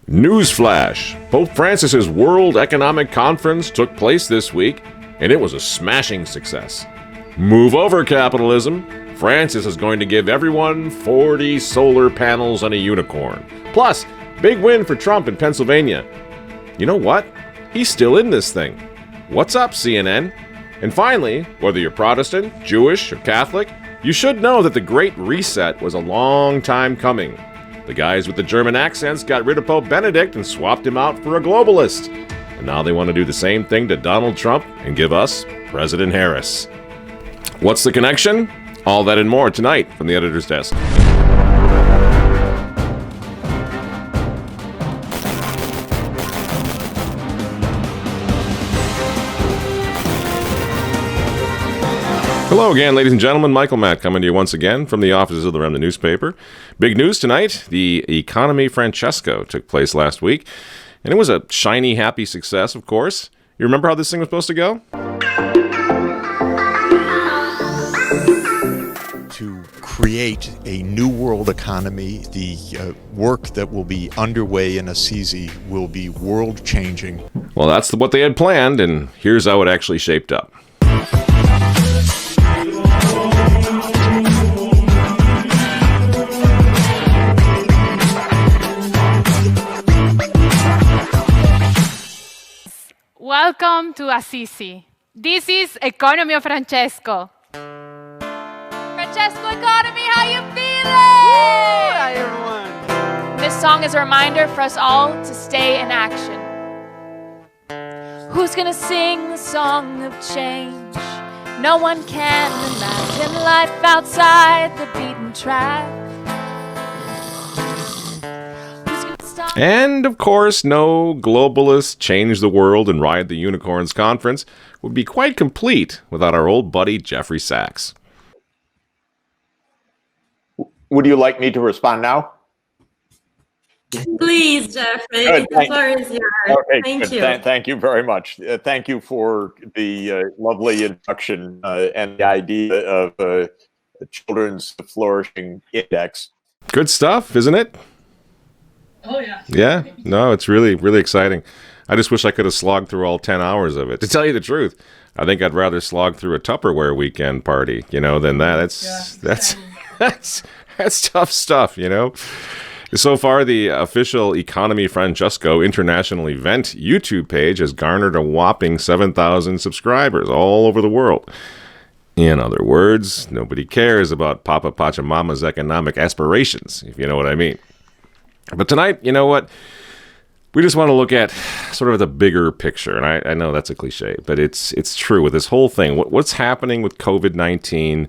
Newsflash! Pope Francis's World Economic Conference took place this week, and it was a smashing success. Move over, capitalism! Francis is going to give everyone 40 solar panels and a unicorn. Plus, big win for Trump in Pennsylvania. You know what? He's still in this thing. What's up, CNN? And finally, whether you're Protestant, Jewish, or Catholic, you should know that the Great Reset was a long time coming. The guys with the German accents got rid of Pope Benedict and swapped him out for a globalist. And now they want to do the same thing to Donald Trump and give us President Harris. What's the connection? All that and more tonight from the editor's desk. Hello again, ladies and gentlemen. Michael Matt coming to you once again from the offices of the Remnant newspaper. Big news tonight. The Economy Francesco took place last week, and it was a shiny, happy success, of course. You remember how this thing was supposed to go? To create a new world economy, the work that will be underway in Assisi will be world-changing. Well, that's what they had planned, and here's how it actually shaped up. Welcome to Assisi. This is Economy of Francesco. Francesco Economy, how you feeling? Hi, everyone. This song is a reminder for us all to stay in action. Who's gonna sing the song of change? No one can imagine life outside the beaten track. And, of course, no globalist change the world and ride the unicorns conference would be quite complete without our old buddy Jeffrey Sachs. Would you like me to respond now? Please, Jeffrey. Good, The floor is yours. Okay, Thank good. you. Thank you very much. Thank you for the lovely introduction and the idea of a Children's Flourishing Index. Good stuff, isn't it? Oh, yeah. Yeah, no, it's really, really exciting. I just wish I could have slogged through all 10 hours of it. To tell you the truth, I think I'd rather slog through a Tupperware weekend party, than that. That's tough stuff, So far, the official Economy Francesco International Event YouTube page has garnered a whopping 7,000 subscribers all over the world. In other words, nobody cares about Papa Pachamama's economic aspirations, if you know what I mean. But tonight, you know what? We just want to look at sort of the bigger picture. And I know that's a cliche, but it's true with this whole thing. What's happening with COVID-19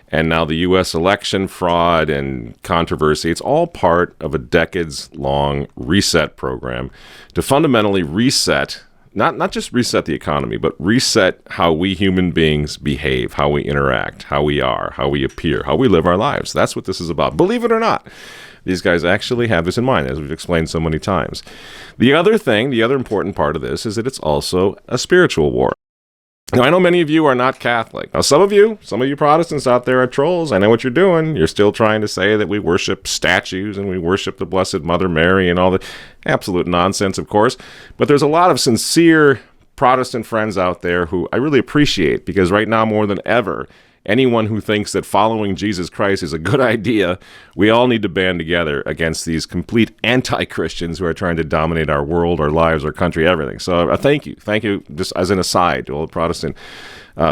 and now the U.S. election fraud and controversy, it's all part of a decades-long reset program to fundamentally reset, not just reset the economy, but reset how we human beings behave, how we interact, how we are, how we appear, how we live our lives. That's what this is about. Believe it or not. These guys actually have this in mind, as we've explained so many times. The other important part of this is that it's also a spiritual war. Now, I know many of you are not Catholic. Now, some of you Protestants out there are trolls. I know what you're doing. You're still trying to say that we worship statues and we worship the Blessed Mother Mary and all the absolute nonsense, of course. But there's a lot of sincere Protestant friends out there who I really appreciate, because right now more than ever, anyone who thinks that following Jesus Christ is a good idea, we all need to band together against these complete anti-Christians who are trying to dominate our world, our lives, our country, everything. So thank you, just as an aside to all the Protestant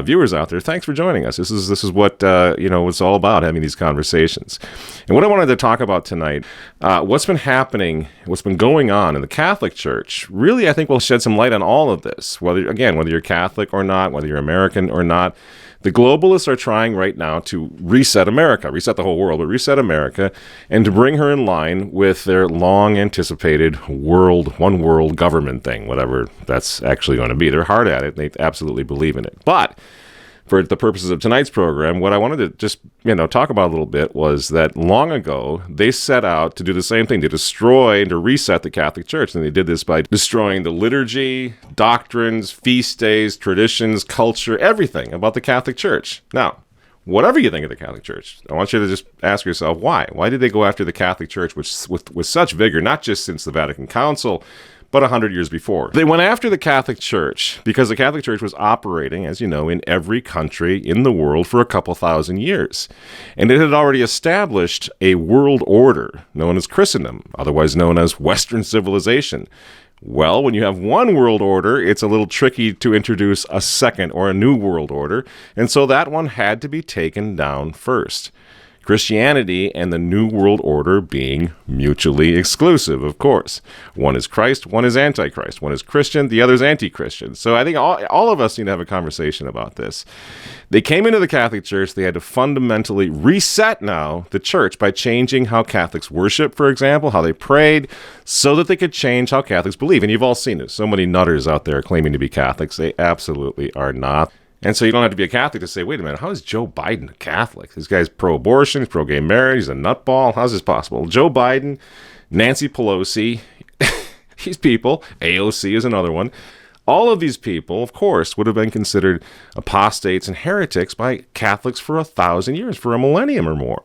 viewers out there. Thanks for joining us. This is what it's all about, having these conversations. And what I wanted to talk about tonight, what's been happening, what's been going on in the Catholic Church. Really, I think we'll shed some light on all of this. Whether you're Catholic or not, whether you're American or not. The globalists are trying right now to reset America, reset the whole world, but reset America, and to bring her in line with their long-anticipated one world government thing, whatever that's actually going to be. They're hard at it, and they absolutely believe in it. But for the purposes of tonight's program, what I wanted to just talk about a little bit was that long ago, they set out to do the same thing, to destroy and to reset the Catholic Church. And they did this by destroying the liturgy, doctrines, feast days, traditions, culture, everything about the Catholic Church. Now, whatever you think of the Catholic Church, I want you to just ask yourself why. Why did they go after the Catholic Church with such vigor, not just since the Vatican Council, but 100 years before? They went after the Catholic Church because the Catholic Church was operating, as you know, in every country in the world for a couple thousand years. And it had already established a world order known as Christendom, otherwise known as Western civilization. Well, when you have one world order, it's a little tricky to introduce a second or a new world order, and so that one had to be taken down first. Christianity and the New World Order being mutually exclusive, of course. One is Christ, one is Antichrist. One is Christian, the other is anti-Christian. So I think all of us need to have a conversation about this. They came into the Catholic Church. They had to fundamentally reset now the church by changing how Catholics worship, for example, how they prayed, so that they could change how Catholics believe. And you've all seen it. So many nutters out there claiming to be Catholics. They absolutely are not. And so you don't have to be a Catholic to say, wait a minute, how is Joe Biden a Catholic? This guy's pro-abortion, he's pro-gay marriage, he's a nutball. How's this possible? Joe Biden, Nancy Pelosi, these people, AOC is another one. All of these people, of course, would have been considered apostates and heretics by Catholics for 1,000 years, for a millennium or more.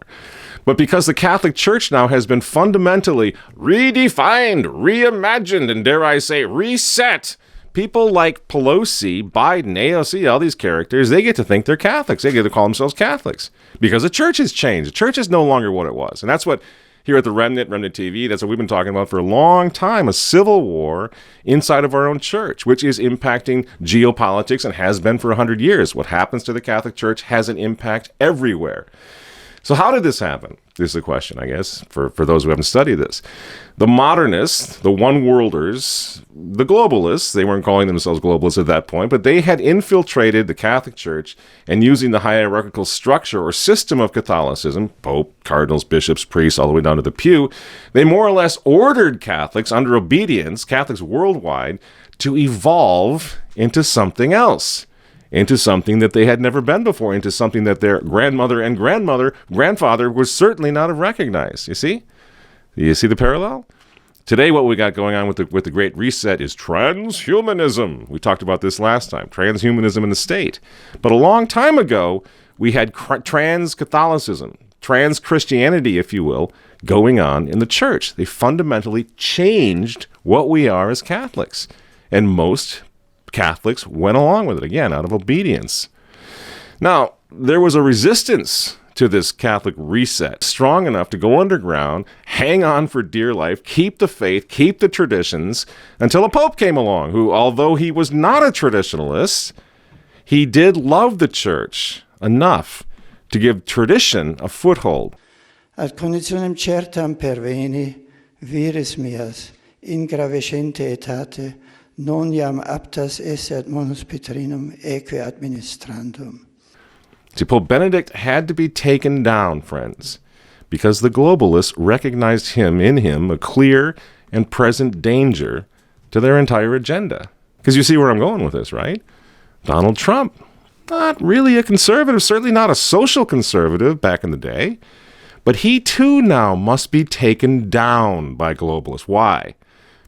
But because the Catholic Church now has been fundamentally redefined, reimagined, and dare I say, reset, people like Pelosi, Biden, AOC, all these characters, they get to think they're Catholics. They get to call themselves Catholics because the church has changed. The church is no longer what it was. And that's what, here at the Remnant TV, that's what we've been talking about for a long time, a civil war inside of our own church, which is impacting geopolitics and has been for 100 years. What happens to the Catholic Church has an impact everywhere. So how did this happen? Is the question, I guess, for those who haven't studied this. The modernists, the one-worlders, the globalists, they weren't calling themselves globalists at that point, but they had infiltrated the Catholic Church and using the hierarchical structure or system of Catholicism, Pope, cardinals, bishops, priests, all the way down to the pew, they more or less ordered Catholics under obedience, Catholics worldwide, to evolve into something else. Into something that they had never been before, into something that their grandmother and grandfather would certainly not have recognized. You see? You see the parallel? Today, what we got going on with the Great Reset is transhumanism. We talked about this last time, transhumanism in the state. But a long time ago, we had trans-Catholicism, trans-Christianity, if you will, going on in the church. They fundamentally changed what we are as Catholics. And most Catholics went along with it, again, out of obedience. Now, there was a resistance to this Catholic reset, strong enough to go underground, hang on for dear life, keep the faith, keep the traditions, until a pope came along who, although he was not a traditionalist, he did love the church enough to give tradition a foothold. Ad conditionem certam perveni, viris meas, in gravescente etate, non iam aptas esse ad monus Petrinum eque administrandum. See, Pope Benedict had to be taken down, friends, because the globalists recognized in him, a clear and present danger to their entire agenda. Because you see where I'm going with this, right? Donald Trump, not really a conservative, certainly not a social conservative back in the day, but he too now must be taken down by globalists. Why?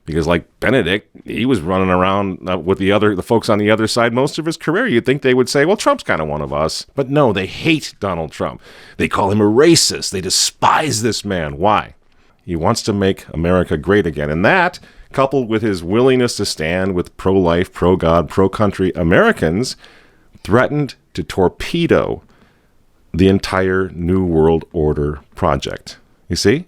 Because like Benedict, he was running around with the folks on the other side most of his career. You'd think they would say, well, Trump's kind of one of us. But no, they hate Donald Trump. They call him a racist. They despise this man. Why? He wants to make America great again. And that, coupled with his willingness to stand with pro-life, pro-God, pro-country Americans, threatened to torpedo the entire New World Order project. You see?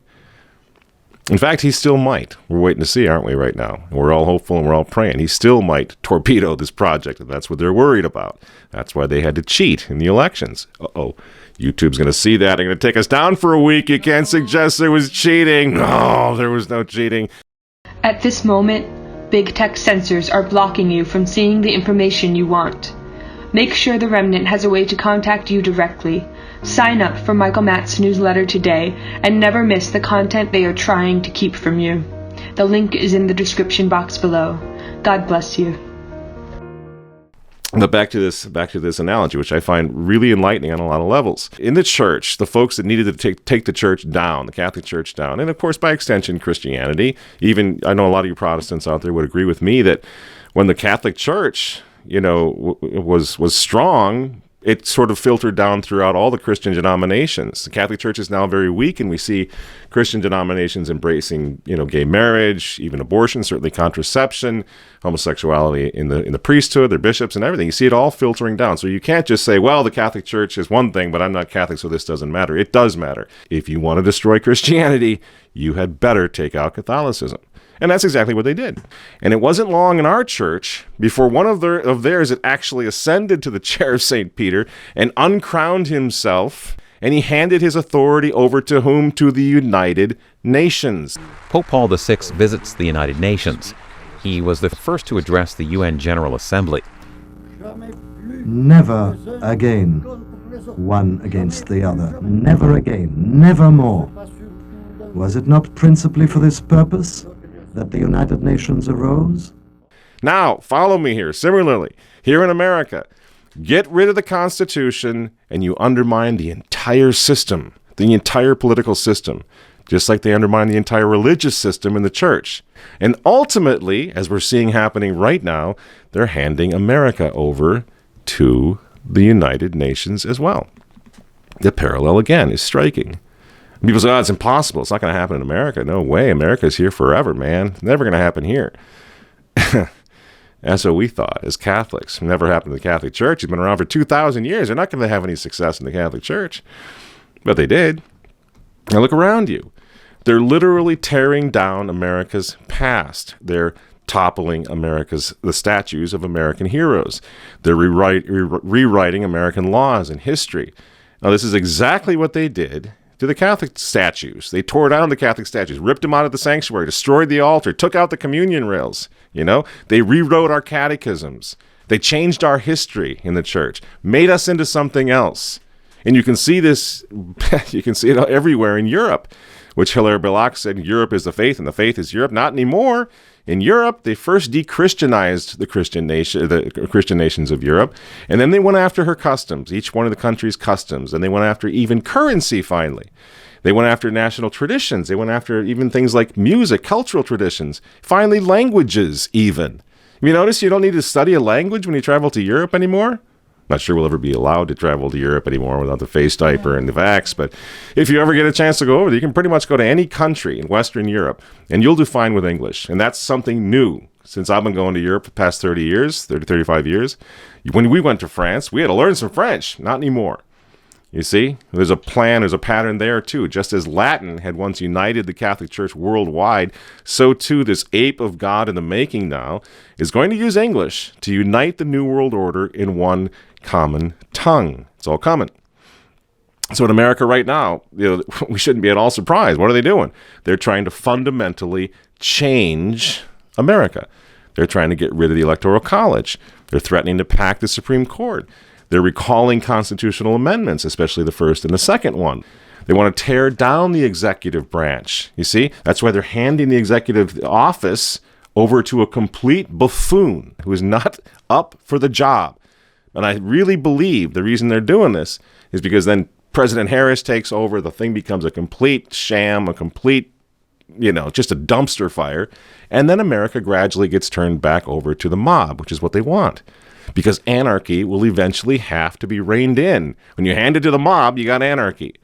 In fact, he still might. We're waiting to see, aren't we, right now? We're all hopeful and we're all praying. He still might torpedo this project, and that's what they're worried about. That's why they had to cheat in the elections. Uh-oh. YouTube's going to see that. They're going to take us down for a week. You can't suggest there was cheating. No, there was no cheating. At this moment, big tech censors are blocking you from seeing the information you want. Make sure the Remnant has a way to contact you directly. Sign up for Michael Matt's newsletter today and never miss the content they are trying to keep from you. The link is in the description box below. God bless you. But back to this analogy, which I find really enlightening on a lot of levels. In the church, the folks that needed to take the church down, the Catholic Church down, and of course by extension Christianity, even I know a lot of you Protestants out there would agree with me that when the Catholic Church, was strong, it sort of filtered down throughout all the Christian denominations. The Catholic Church is now very weak, and we see Christian denominations embracing, gay marriage, even abortion, certainly contraception, homosexuality in the priesthood, their bishops and everything. You see it all filtering down. So you can't just say, well, the Catholic Church is one thing, but I'm not Catholic, so this doesn't matter. It does matter. If you want to destroy Christianity, you had better take out Catholicism. And that's exactly what they did. And it wasn't long in our church before one of theirs had actually ascended to the chair of St. Peter and uncrowned himself, and he handed his authority over to whom? To the United Nations. Pope Paul VI visits the United Nations. He was the first to address the UN General Assembly. Never again, one against the other. Never again, never more. Was it not principally for this purpose that the United Nations arose? Now, follow me here. Similarly, here in America, get rid of the Constitution and you undermine the entire system, the entire political system, just like they undermine the entire religious system in the church. And ultimately, as we're seeing happening right now, they're handing America over to the United Nations as well. The parallel, again, is striking. People say, it's impossible. It's not going to happen in America. No way. America's here forever, man. It's never going to happen here. That's what we thought as Catholics. It never happened to the Catholic Church. It's been around for 2,000 years. They're not going to have any success in the Catholic Church. But they did. Now look around you. They're literally tearing down America's past. They're toppling the statues of American heroes. They're rewriting American laws and history. Now this is exactly what they did to the Catholic statues. They tore down the Catholic statues, ripped them out of the sanctuary, destroyed the altar, took out the communion rails. They rewrote our catechisms. They changed our history in the church, made us into something else. And you can see this, you can see it everywhere in Europe, which Hilaire Belloc said Europe is the faith and the faith is Europe. Not anymore. In Europe, they first de-Christianized the Christian nations of Europe, and then they went after her customs, each one of the country's customs, and they went after even currency finally. They went after national traditions. They went after even things like music, cultural traditions, finally languages even. Have you noticed you don't need to study a language when you travel to Europe anymore? Not sure we'll ever be allowed to travel to Europe anymore without the face diaper and the vax, but if you ever get a chance to go over there, you can pretty much go to any country in Western Europe, and you'll do fine with English. And that's something new. Since I've been going to Europe for the past 35 years, when we went to France, we had to learn some French. Not anymore. You see, there's a plan, there's a pattern there too. Just as Latin had once united the Catholic Church worldwide, so too this ape of God in the making now is going to use English to unite the New World Order in one common tongue. It's all coming. So in America right now, we shouldn't be at all surprised. What are they doing? They're trying to fundamentally change America. They're trying to get rid of the Electoral College. They're threatening to pack the Supreme Court. They're recalling constitutional amendments, especially the first and the second one. They want to tear down the executive branch. You see, that's why they're handing the executive office over to a complete buffoon who is not up for the job. And I really believe the reason they're doing this is because then President Harris takes over, the thing becomes a complete sham, a complete, just a dumpster fire, and then America gradually gets turned back over to the mob, which is what they want. Because anarchy will eventually have to be reined in. When you hand it to the mob, you got anarchy.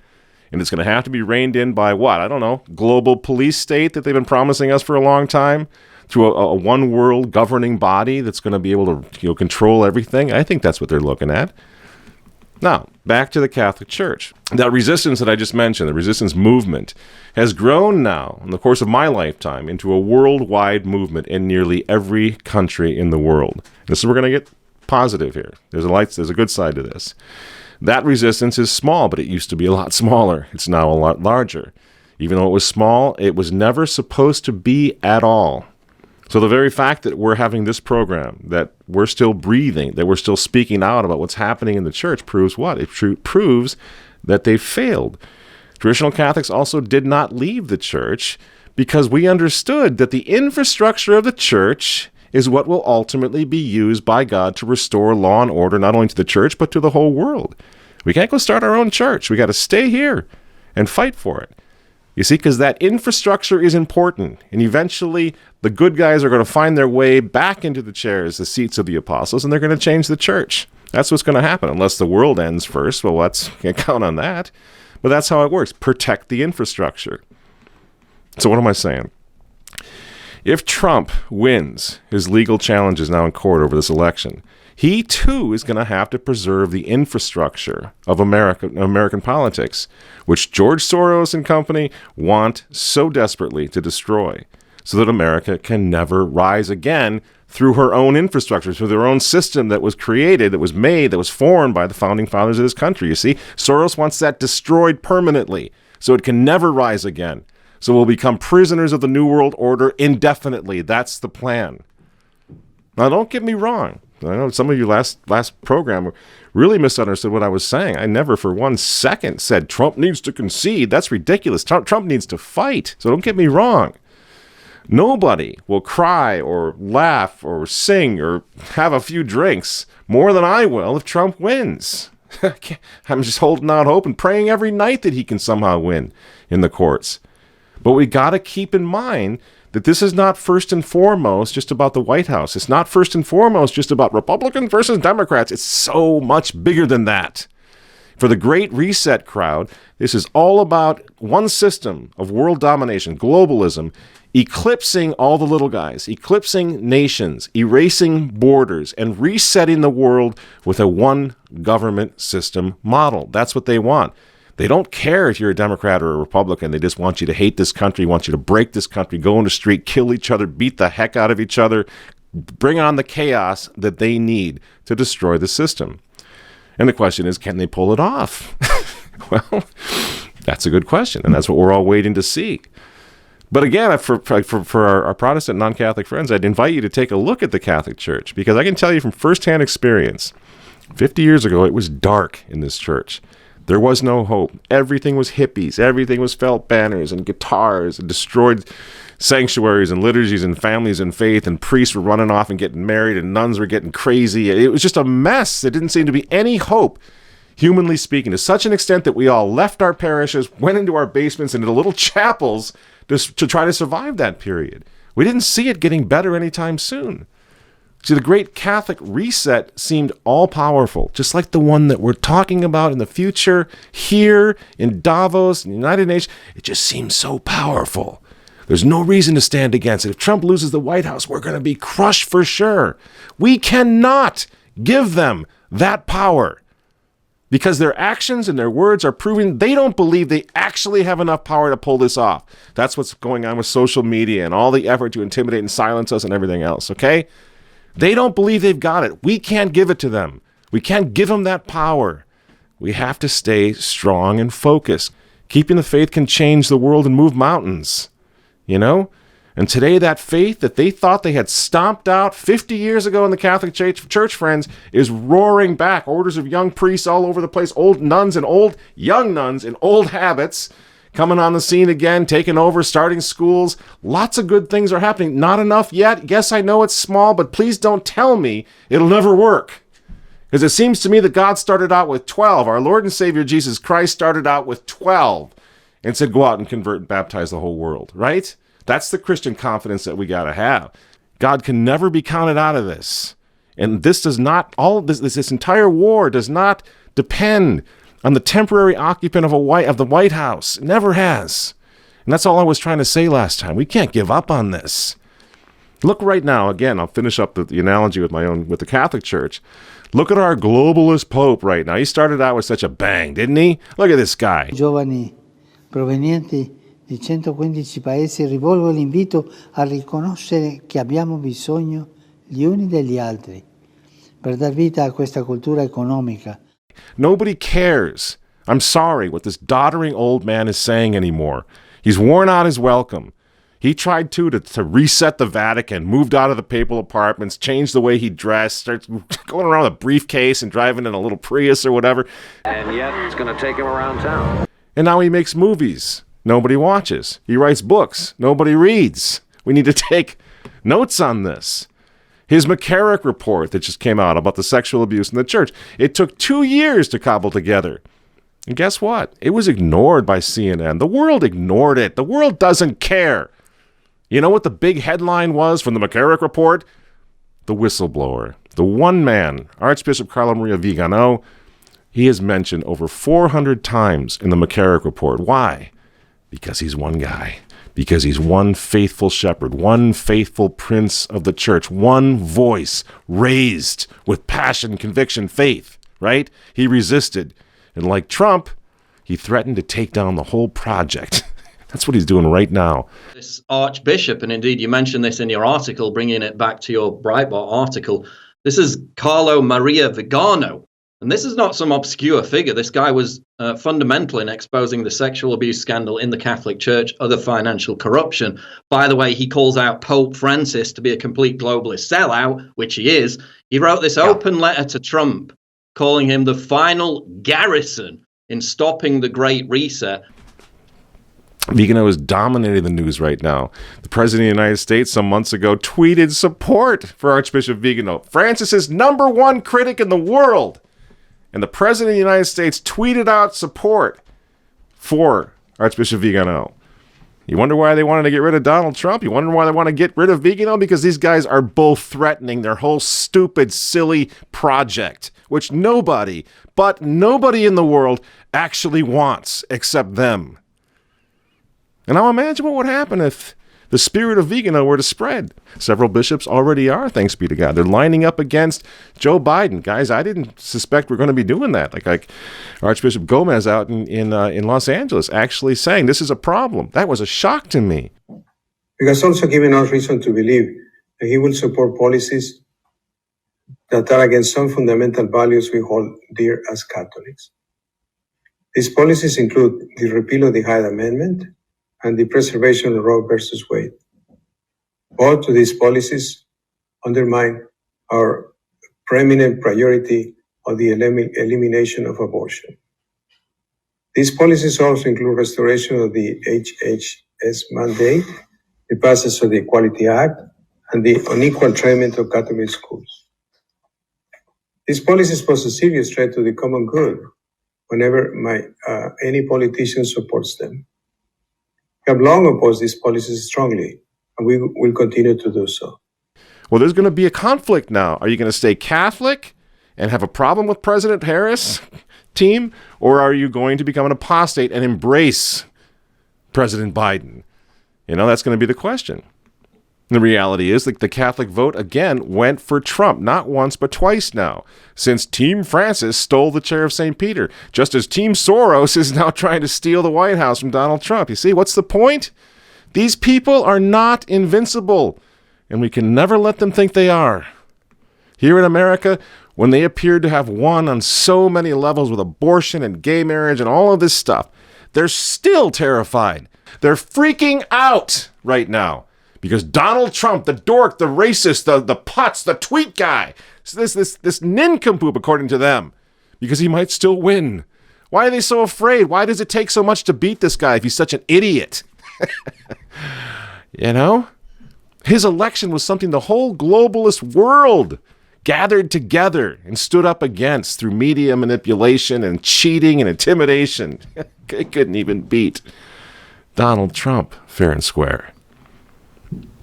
And it's going to have to be reined in by what? I don't know, global police state that they've been promising us for a long time? Through a one world governing body that's going to be able to control everything? I think that's what they're looking at. Now, back to the Catholic Church. That resistance that I just mentioned, the resistance movement, has grown now, in the course of my lifetime, into a worldwide movement in nearly every country in the world. This is where we're going to get positive here. There's a good side to this. That resistance is small, but it used to be a lot smaller. It's now a lot larger. Even though it was small, it was never supposed to be at all. So the very fact that we're having this program, that we're still breathing, that we're still speaking out about what's happening in the church proves what? It proves that they failed. Traditional Catholics also did not leave the church because we understood that the infrastructure of the church is what will ultimately be used by God to restore law and order, not only to the church, but to the whole world. We can't go start our own church. We got to stay here and fight for it. You see, because that infrastructure is important. And eventually, the good guys are going to find their way back into the chairs, the seats of the apostles, and they're going to change the church. That's what's going to happen, unless the world ends first. Well, can't count on that. But that's how it works. Protect the infrastructure. So what am I saying? If Trump wins his legal challenges now in court over this election, he too is going to have to preserve the infrastructure of American politics, which George Soros and company want so desperately to destroy, so that America can never rise again through her own infrastructure, through their own system that was created, that was made, that was formed by the founding fathers of this country. You see, Soros wants that destroyed permanently, so it can never rise again. So we'll become prisoners of the New World Order indefinitely. That's the plan. Now, don't get me wrong. I know some of you last program really misunderstood what I was saying. I never for 1 second said Trump needs to concede. That's ridiculous. Trump needs to fight. So don't get me wrong. Nobody will cry or laugh or sing or have a few drinks more than I will if Trump wins. I'm just holding out hope and praying every night that he can somehow win in the courts. But we got to keep in mind that this is not first and foremost just about the White House. It's not first and foremost just about Republicans versus Democrats. It's so much bigger than that. For the Great Reset crowd, this is all about one system of world domination, globalism, eclipsing all the little guys, eclipsing nations, erasing borders, and resetting the world with a one government system model. That's what they want. They don't care if you're a Democrat or a Republican. They just want you to hate this country, want you to break this country, go in the street, kill each other, beat the heck out of each other, bring on the chaos that they need to destroy the system. And the question is, can they pull it off? Well, that's a good question, and that's what we're all waiting to see. But again, for our Protestant non-Catholic friends, I'd invite you to take a look at the Catholic Church, because I can tell you from firsthand experience, 50 years ago, it was dark in this church. There was no hope. Everything was hippies. Everything was felt banners and guitars and destroyed sanctuaries and liturgies and families and faith, and priests were running off and getting married and nuns were getting crazy. It was just a mess. There didn't seem to be any hope, humanly speaking, to such an extent that we all left our parishes, went into our basements and into little chapels to try to survive that period. We didn't see it getting better anytime soon. See, the Great Catholic Reset seemed all-powerful, just like the one that we're talking about in the future, here in Davos, in the United Nations. It just seems so powerful. There's no reason to stand against it. If Trump loses the White House, we're going to be crushed for sure. We cannot give them that power, because their actions and their words are proving they don't believe they actually have enough power to pull this off. That's what's going on with social media and all the effort to intimidate and silence us and everything else, okay? They don't believe they've got it. We can't give it to them. We can't give them that power. We have to stay strong and focused. Keeping the faith can change the world and move mountains, you know? And today that faith that they thought they had stomped out 50 years ago in the Catholic Church, friends, is roaring back. Orders of young priests all over the place, old nuns and young nuns in old habits, coming on the scene again, taking over, starting schools. Lots of good things are happening. Not enough yet. Yes, I know it's small, but please don't tell me it'll never work. Because it seems to me that God started out with 12. Our Lord and Savior Jesus Christ started out with 12 and said, go out and convert and baptize the whole world, right? That's the Christian confidence that we got to have. God can never be counted out of this. And this does not, this entire war does not depend on the temporary occupant of the White House. It never has. And that's all I was trying to say last time. We can't give up on this. Look right now, again, I'll finish up the analogy with the Catholic Church. Look at our globalist Pope right now. He started out with such a bang, didn't he? Look at this guy. Giovani provenienti di 115 paesi rivolgo l'invito a riconoscere che abbiamo bisogno gli uni degli altri per dar vita a questa cultura economica. Nobody cares, I'm sorry, what this doddering old man is saying anymore. He's worn out his welcome. He tried to reset the Vatican, moved out of the papal apartments, changed the way he dressed, starts going around with a briefcase and driving in a little Prius or whatever. And yet it's going to take him around town. And now he makes movies. Nobody watches. He writes books. Nobody reads. We need to take notes on this. His McCarrick report that just came out about the sexual abuse in the church, it took 2 years to cobble together. And guess what? It was ignored by CNN. The world ignored it. The world doesn't care. You know what the big headline was from the McCarrick Report? The whistleblower. The one man, Archbishop Carlo Maria Vigano, he is mentioned over 400 times in the McCarrick Report. Why? Because he's one guy. Because he's one faithful shepherd, one faithful prince of the church, one voice raised with passion, conviction, faith, right? He resisted. And like Trump, he threatened to take down the whole project. That's what he's doing right now. This Archbishop, and indeed you mentioned this in your article, bringing it back to your Breitbart article, this is Carlo Maria Vigano. And this is not some obscure figure. This guy was fundamental in exposing the sexual abuse scandal in the Catholic Church, other financial corruption. By the way, he calls out Pope Francis to be a complete globalist sellout, which he is. He wrote this open letter to Trump, calling him the final garrison in stopping the Great Reset. Vigano is dominating the news right now. The President of the United States some months ago tweeted support for Archbishop Vigano, Francis's #1 critic in the world. And the President of the United States tweeted out support for Archbishop Vigano. You wonder why they wanted to get rid of Donald Trump? You wonder why they want to get rid of Vigano? Because these guys are both threatening their whole stupid, silly project, which nobody in the world actually wants except them. And now imagine what would happen if the spirit of Vigano were to spread. Several bishops already are, thanks be to God. They're lining up against Joe Biden. Guys, I didn't suspect we're going to be doing that. Like Archbishop Gomez out in Los Angeles actually saying this is a problem. That was a shock to me. It has also given us reason to believe that he will support policies that are against some fundamental values we hold dear as Catholics. These policies include the repeal of the Hyde Amendment and the preservation of Roe versus Wade. Both of these policies undermine our preeminent priority of the elimination of abortion. These policies also include restoration of the HHS mandate, the passage of the Equality Act, and the unequal treatment of Catholic schools. These policies pose a serious threat to the common good whenever any politician supports them. We have long opposed these policies strongly, and we will continue to do so. Well, there's going to be a conflict now. Are you going to stay Catholic and have a problem with President Harris' team, or are you going to become an apostate and embrace President Biden? You know, that's going to be the question. The reality is that the Catholic vote, again, went for Trump, not once but twice now, since Team Francis stole the chair of St. Peter, just as Team Soros is now trying to steal the White House from Donald Trump. You see, what's the point? These people are not invincible, and we can never let them think they are. Here in America, when they appeared to have won on so many levels with abortion and gay marriage and all of this stuff, they're still terrified. They're freaking out right now. Because Donald Trump, the dork, the racist, the putz, the tweet guy, this nincompoop, according to them, because he might still win. Why are they so afraid? Why does it take so much to beat this guy if he's such an idiot? You know? His election was something the whole globalist world gathered together and stood up against through media manipulation and cheating and intimidation. It couldn't even beat Donald Trump fair and square.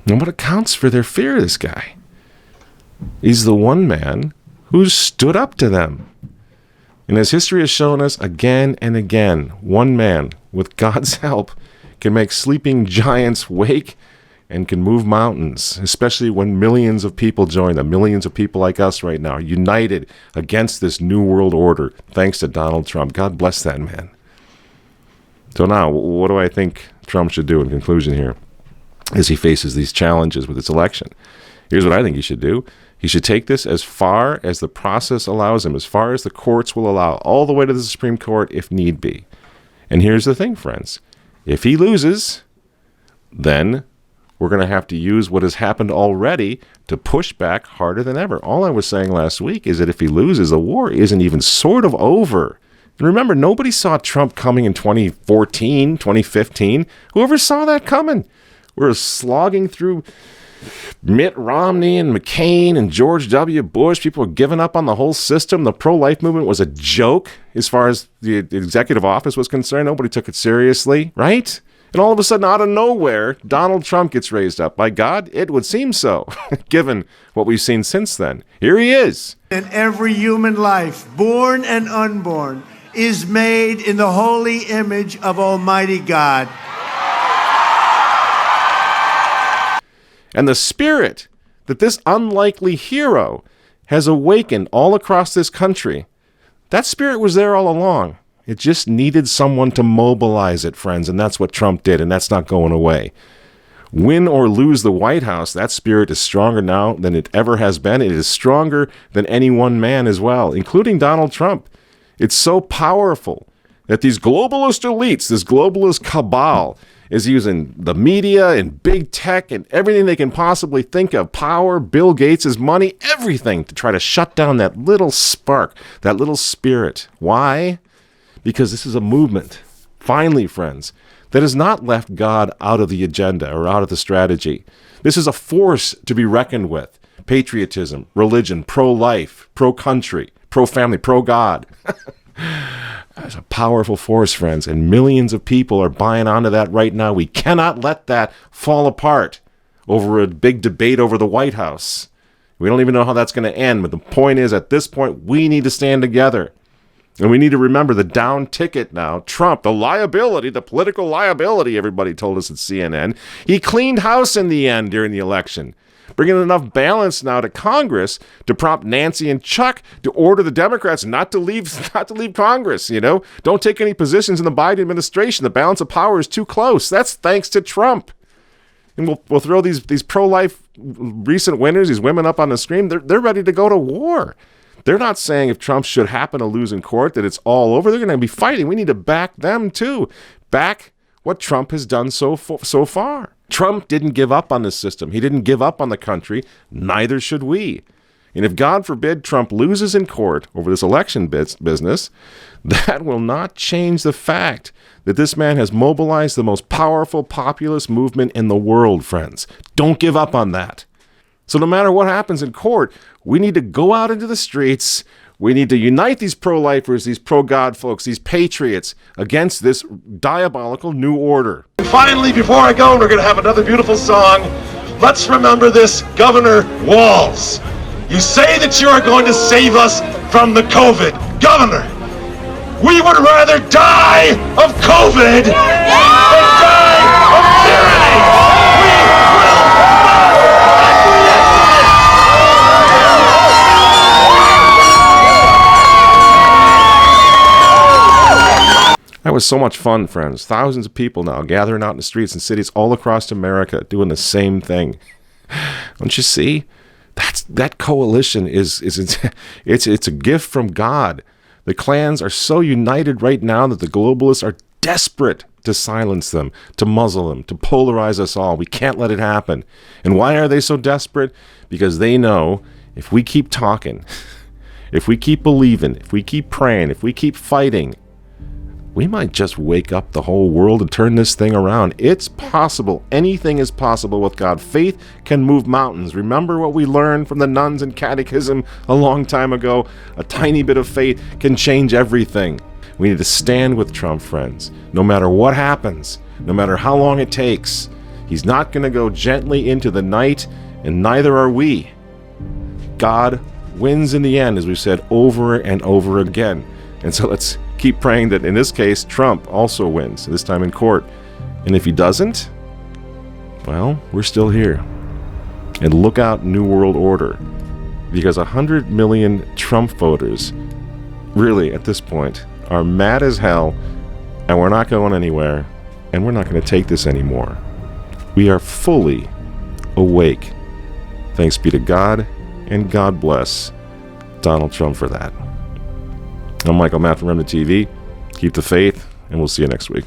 And what accounts for their fear of this guy? He's the one man who stood up to them. And as history has shown us again and again, one man, with God's help, can make sleeping giants wake and can move mountains, especially when millions of people join them. Millions of people like us right now are united against this new world order, thanks to Donald Trump. God bless that man. So now, what do I think Trump should do in conclusion here? As he faces these challenges with this election. Here's what I think he should do. He should take this as far as the process allows him, as far as the courts will allow, all the way to the Supreme Court if need be. And here's the thing, friends. If he loses, then we're going to have to use what has happened already to push back harder than ever. All I was saying last week is that if he loses, the war isn't even sort of over. And remember, nobody saw Trump coming in 2014, 2015. Whoever saw that coming? We're slogging through Mitt Romney and McCain and George W. Bush, people were giving up on the whole system. The pro-life movement was a joke as far as the executive office was concerned. Nobody took it seriously, right? And all of a sudden, out of nowhere, Donald Trump gets raised up. By God, it would seem so, given what we've seen since then. Here he is. And every human life, born and unborn, is made in the holy image of Almighty God. And the spirit that this unlikely hero has awakened all across this country, that spirit was there all along. It just needed someone to mobilize it, friends, and that's what Trump did, and that's not going away. Win or lose the White House, that spirit is stronger now than it ever has been. It is stronger than any one man as well, including Donald Trump. It's so powerful that these globalist elites, this globalist cabal, is using the media and big tech and everything they can possibly think of, power, Bill Gates' money, everything to try to shut down that little spark, that little spirit. Why? Because this is a movement, finally, friends, that has not left God out of the agenda or out of the strategy. This is a force to be reckoned with. Patriotism, religion, pro-life, pro-country, pro-family, pro-God. It's a powerful force, friends, and millions of people are buying onto that right now. We cannot let that fall apart over a big debate over the White House. We don't even know how that's going to end, but the point is, at this point, we need to stand together. And we need to remember the down ticket now. Trump, the liability, the political liability, everybody told us at CNN. He cleaned house in the end during the election, bringing enough balance now to Congress to prompt Nancy and Chuck to order the Democrats not to leave Congress, you know. Don't take any positions in the Biden administration. The balance of power is too close. That's thanks to Trump. And we'll throw these pro-life recent winners, these women up on the screen. They're ready to go to war. They're not saying if Trump should happen to lose in court that it's all over. They're going to be fighting. We need to back them too. Back what Trump has done so far. Trump didn't give up on the system. He didn't give up on the country. Neither should we. And if, God forbid, Trump loses in court over this election business, that will not change the fact that this man has mobilized the most powerful populist movement in the world, friends. Don't give up on that. So no matter what happens in court, we need to go out into the streets. We need to unite these pro-lifers, these pro-God folks, these patriots against this diabolical new order. Finally, before I go, we're going to have another beautiful song. Let's remember this, Governor Walz. You say that you are going to save us from the COVID. Governor, we would rather die of COVID than die of tyranny. We will That was so much fun, friends. Thousands of people now gathering out in the streets and cities all across America doing the same thing. Don't you see? That coalition is it's a gift from God. The clans are so united right now that the globalists are desperate to silence them, to muzzle them, to polarize us all. We can't let it happen. And why are they so desperate? Because they know if we keep talking, if we keep believing, if we keep praying, if we keep fighting, we might just wake up the whole world and turn this thing around. It's possible. Anything is possible with God. Faith can move mountains. Remember what we learned from the nuns in catechism a long time ago? A tiny bit of faith can change everything. We need to stand with Trump, friends. No matter what happens, no matter how long it takes, he's not going to go gently into the night, and neither are we. God wins in the end, as we've said over and over again. And so let's keep praying that in this case, Trump also wins, this time in court. And if he doesn't, well, we're still here. And look out, New World Order. Because 100 million Trump voters, really, at this point, are mad as hell, and we're not going anywhere, and we're not going to take this anymore. We are fully awake. Thanks be to God, and God bless Donald Trump for that. I'm Michael Matt from Remnant TV. Keep the faith, and we'll see you next week.